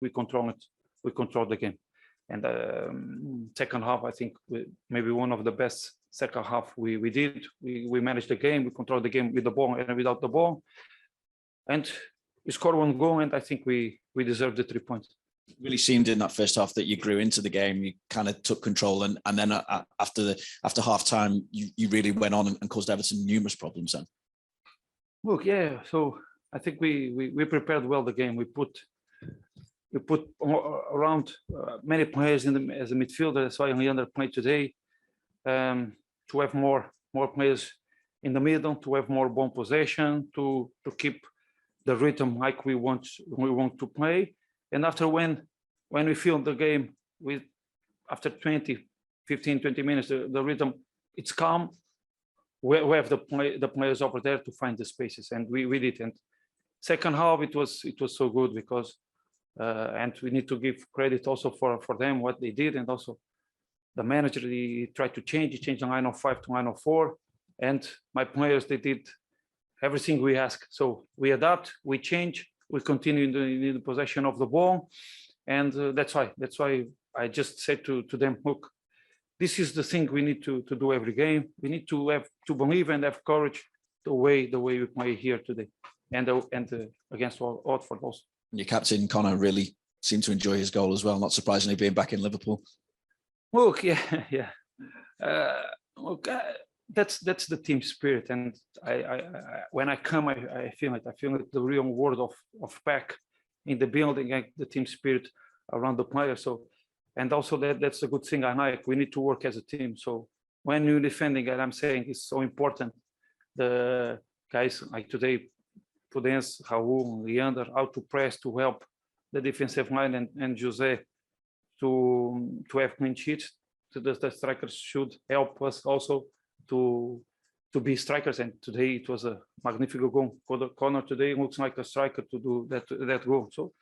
we control it. We control the game. And second half, I think maybe one of the best second half we did. We managed the game. We controlled the game with the ball and without the ball. And we scored one goal, and I think we deserved the 3 points. It really seemed in that first half that you grew into the game. You kind of took control, and then after half time, you really went on and caused Everton numerous problems. Then, look, yeah. So I think we prepared well the game. We put around many players as a midfielder. That's why Leander played today, to have more players in the middle, to have more ball possession, to keep the rhythm like we want to play. And after when we feel the game after 15, 20 minutes, the rhythm, it's calm. We have the players over there to find the spaces, and we did. And second half, it was so good because, and we need to give credit also for them what they did, and also the manager, he tried to change the line of 5 to line of 4, and my players, they did everything we ask. So we adapt, we change, we continue in the possession of the ball, and that's why I just said to them, look, this is the thing we need to do every game. We need to have to believe and have courage the way we play here today, and against Watford also. Your captain Connor really seemed to enjoy his goal as well. Not surprisingly, being back in Liverpool. Look, yeah. Look, that's the team spirit, and I when I come, I feel it. I feel it, the real word of pack in the building, and the team spirit around the players. So, and also that's a good thing I like. We need to work as a team. So when you're defending, and I'm saying it's so important, the guys like today, Prudence, Raul, Leander, how to press to help the defensive line, and Jose to have clean sheets. So the strikers should help us also to be strikers. And today it was a magnificent goal. Connor today looks like a striker to do that goal. So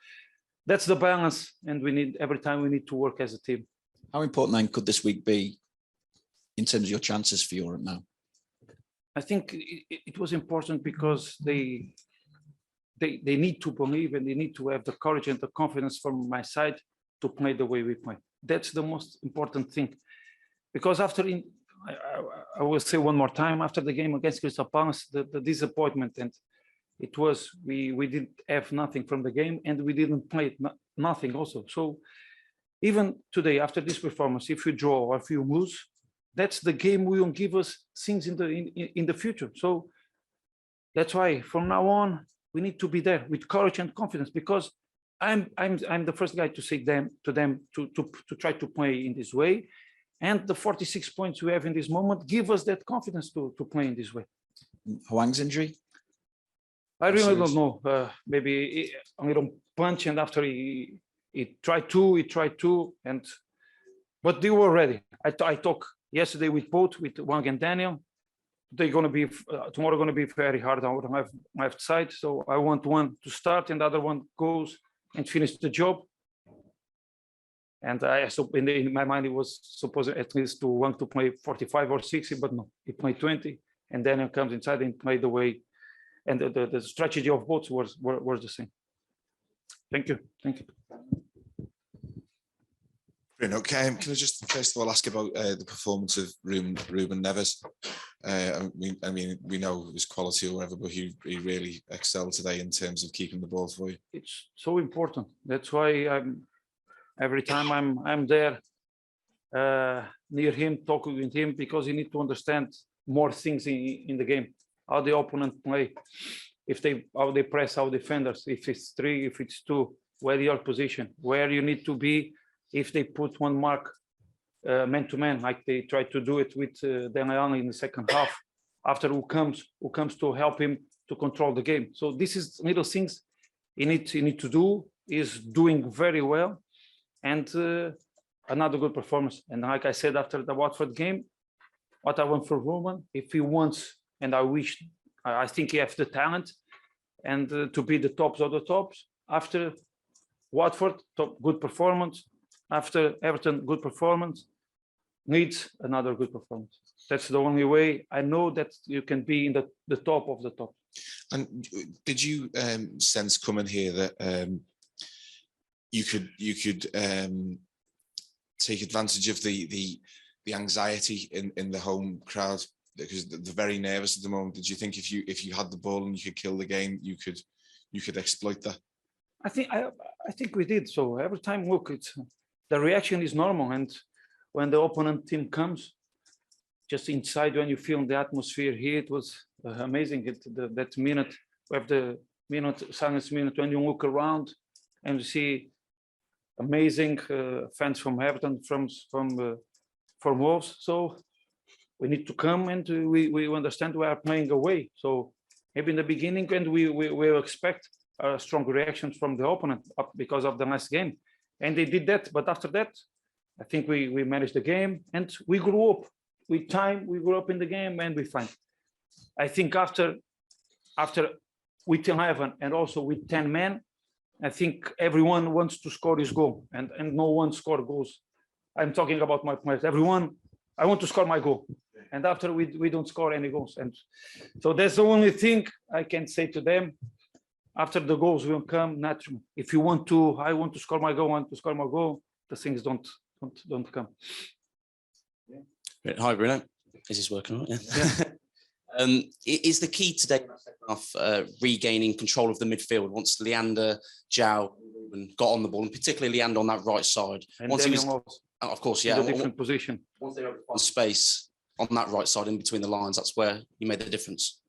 that's the balance, and every time we need to work as a team. How important then could this week be in terms of your chances for Europe now? I think it was important because they need to believe, and they need to have the courage and the confidence from my side to play the way we play. That's the most important thing. Because I will say one more time, after the game against Crystal Palace, the disappointment, and it was, we didn't have nothing from the game, and we didn't play nothing also. So even today, after this performance, if we draw or if we lose, that's the game will give us things in the future. So that's why from now on, we need to be there with courage and confidence, because I'm the first guy to say to them to try to play in this way, and the 46 points we have in this moment give us that confidence to play in this way. Hwang's injury? I really don't know. Maybe a little punch, and after he tried to, but they were ready. I talked yesterday with both, with Hwang and Daniel. They're going to be tomorrow going to be very hard on our left side. So I want one to start, and the other one goes and finish the job. And so in my mind, it was supposed at least to want to play 45 or 60, but no, he played 20, and Daniel comes inside and play the way, and the strategy of both was the same. Thank you. Bruno, can I just first of all ask about the performance of Ruben Neves? I mean, we know his quality or whatever, but he really excelled today in terms of keeping the ball for you. It's so important. That's why every time I'm there near him, talking with him, because you need to understand more things in the game, how the opponent play, how they press our defenders, if it's 3, if it's 2, where your position, where you need to be. If they put one mark man to man, like they tried to do it with Daniel in the second half, after who comes to help him to control the game. So this is little things he need to do, is doing very well, and another good performance. And like I said after the Watford game, what I want for Roman, if he wants, and I think he has the talent, and to be the tops of the tops. After Watford, good performance. After Everton, good performance, needs another good performance. That's the only way I know that you can be in the top of the top. And did you sense coming here that you could take advantage of the anxiety in the home crowd, because they're very nervous at the moment. Did you think if you had the ball and you could kill the game, you could exploit that? I think we did. So every time, look, the reaction is normal, and when the opponent team comes, just inside, when you feel the atmosphere here, it was amazing. That minute, we have the silence minute, when you look around and you see amazing fans from Everton, from Wolves. So we need to come, and we understand we are playing away. So maybe in the beginning, and we will expect a strong reaction from the opponent because of the last game, and they did that. But after that, I think we managed the game, and we grew up with time. We grew up in the game, and we find. I think after with 11 and also with 10 men, I think everyone wants to score his goal, and no one score goals. I'm talking about my players. Everyone, I want to score my goal, and after we don't score any goals, and so that's the only thing I can say to them. After the goals will come naturally. If you want to, I want to score my goal, the things don't come. Yeah. Hi, Bruno. Is this working out? Yeah. Is the key today regaining control of the midfield once Leander, João, got on the ball, and particularly Leander on that right side? And once Daniel he was, of course, yeah, in a different position. Once they were on space on that right side in between the lines, that's where you made the difference.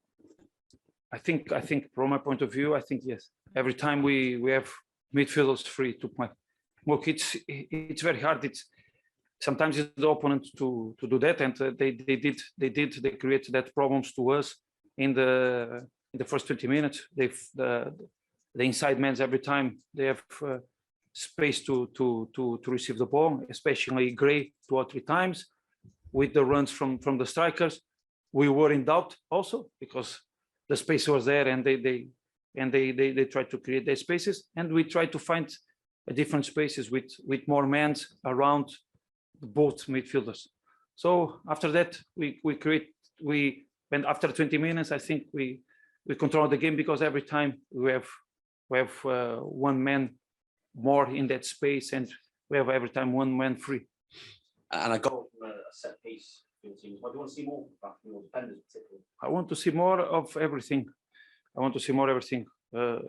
I think from my point of view, I think yes. Every time we have midfielders free to play. Look, it's very hard. Sometimes it's the opponent to do that, and they created that problems to us in the first 20 minutes. The inside men, every time they have space to receive the ball, especially Gray 2 or 3 times with the runs from the strikers. We were in doubt also because the space was there, and they tried to create their spaces, and we tried to find different spaces with more men around both midfielders. So after that, we went after 20 minutes. I think we control the game, because every time we have one man more in that space, and we have every time one man free. And I got a set piece. What do you want to see more from your defenders, particularly? I want to see more of everything.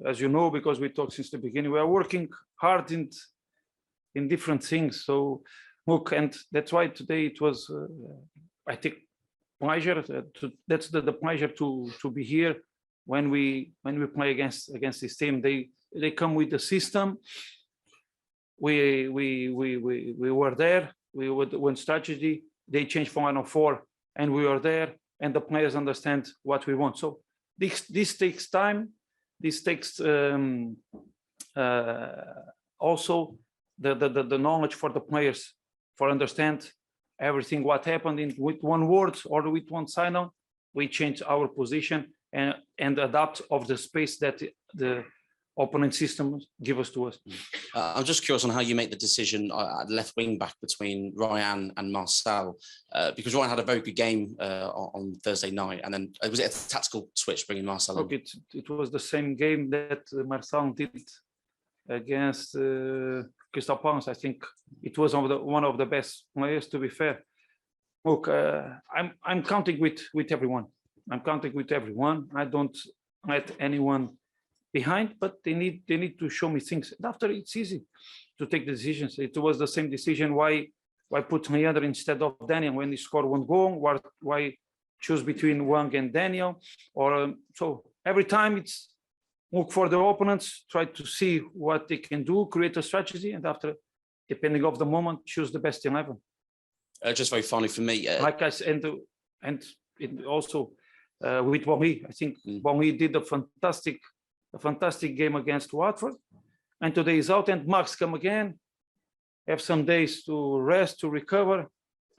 As you know, because we talked since the beginning, we are working hard in different things. So look, and that's why today it was, I think, pleasure. That's the pleasure to be here when we play against this team. They come with the system. We were there. We went strategy. They changed from 1-4, and we are there, and the players understand what we want. So this takes time. This takes also the knowledge for the players for understand everything what happened with one word or with one signal. We change our position and adapt of the space that the opponent system give us to us. I'm just curious on how you make the decision at left wing back between Ryan and Marcel, because Ryan had a very good game on Thursday night, and then was it a tactical switch bringing Marcel in? Look, it was the same game that Marcel did against Crystal Palace. I think it was one of the best players, to be fair. Look, I'm counting with everyone. I don't let anyone behind, but they need to show me things. And after, it's easy to take decisions. It was the same decision why put Leander instead of Daniel when he scored one goal. Why choose between Wang and Daniel? Or so every time it's look for the opponents, try to see what they can do, create a strategy, and after, depending of the moment, choose the best 11. Just very finally for me, like I said, and it also with Bonny, I think Bonny did a fantastic game against Watford, and today is out, and Max come again, have some days to rest, to recover,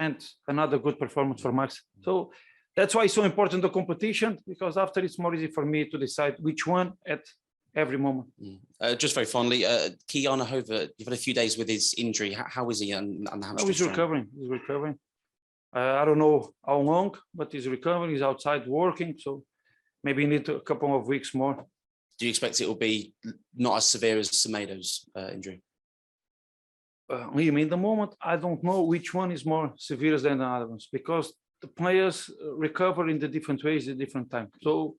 and another good performance for Max. So that's why it's so important, the competition, because after it's more easy for me to decide which one at every moment. Just very finally, Kiana Hova, you've had a few days with his injury. How is he? And how he's recovering. I don't know how long, but he's recovering. He's outside working, so maybe need a couple of weeks more. Do you expect it will be not as severe as Semedo's injury? in the moment, I don't know which one is more severe than the other ones because the players recover in the different ways at different time. So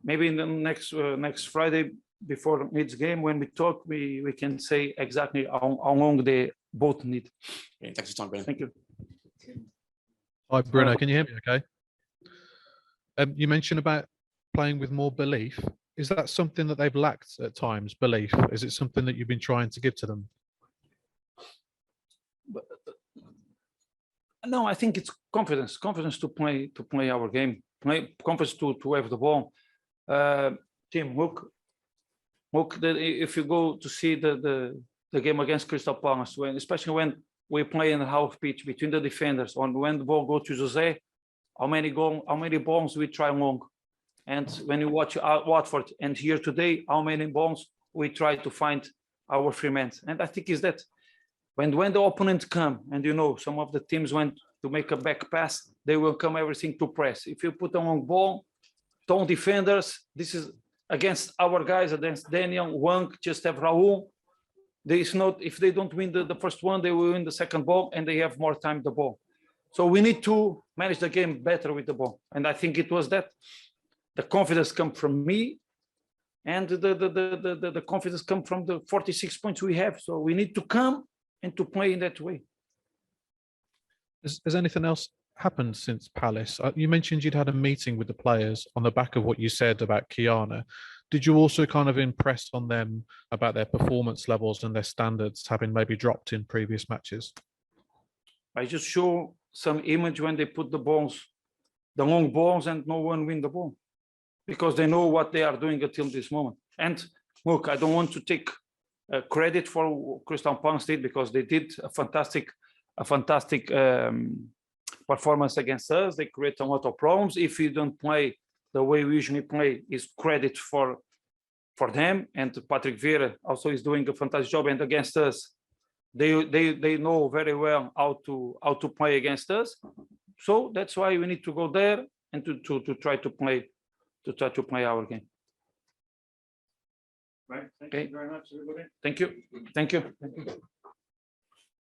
maybe in the next Friday before each game, when we talk, we can say exactly how long they both need. Yeah, thanks for your time, Bruno. Thank you. Hi, Bruno. Can you hear me okay? You mentioned about playing with more belief. Is that something that they've lacked at times, belief? Is it something that you've been trying to give to them? No, I think it's confidence to play our game, confidence to have the ball. Tim, look, if you go to see the game against Crystal Palace, especially when we play in the half pitch between the defenders, when the ball goes to Jose, how many balls we try long, and when you watch Watford and here today, how many balls we try to find our free men, and I think is that. When the opponent come, and some of the teams went to make a back pass, they will come everything to press. If you put a long ball, don't defenders, this is against our guys, against Daniel, Wang, just have Raul. There is not, if they don't win the first one, they will win the second ball and they have more time the ball. So we need to manage the game better with the ball. And I think it was that. The confidence come from me and the confidence come from the 46 points we have. So we need to come and to play in that way. Has anything else happened since Palace? You mentioned you'd had a meeting with the players on the back of what you said about Kiana. Did you also kind of impress on them about their performance levels and their standards having maybe dropped in previous matches? I just show some image when they put the balls, the long balls, and no one win the ball because they know what they are doing until this moment. And look, I don't want to take credit for Crystal Palace because they did a fantastic performance against us. They create a lot of problems. If you don't play the way we usually play, is credit for them. And Patrick Vieira also is doing a fantastic job. And against us, they know very well how to play against us. So that's why we need to go there and to try to play our game. Right. Thank you very much, everybody. Thank you.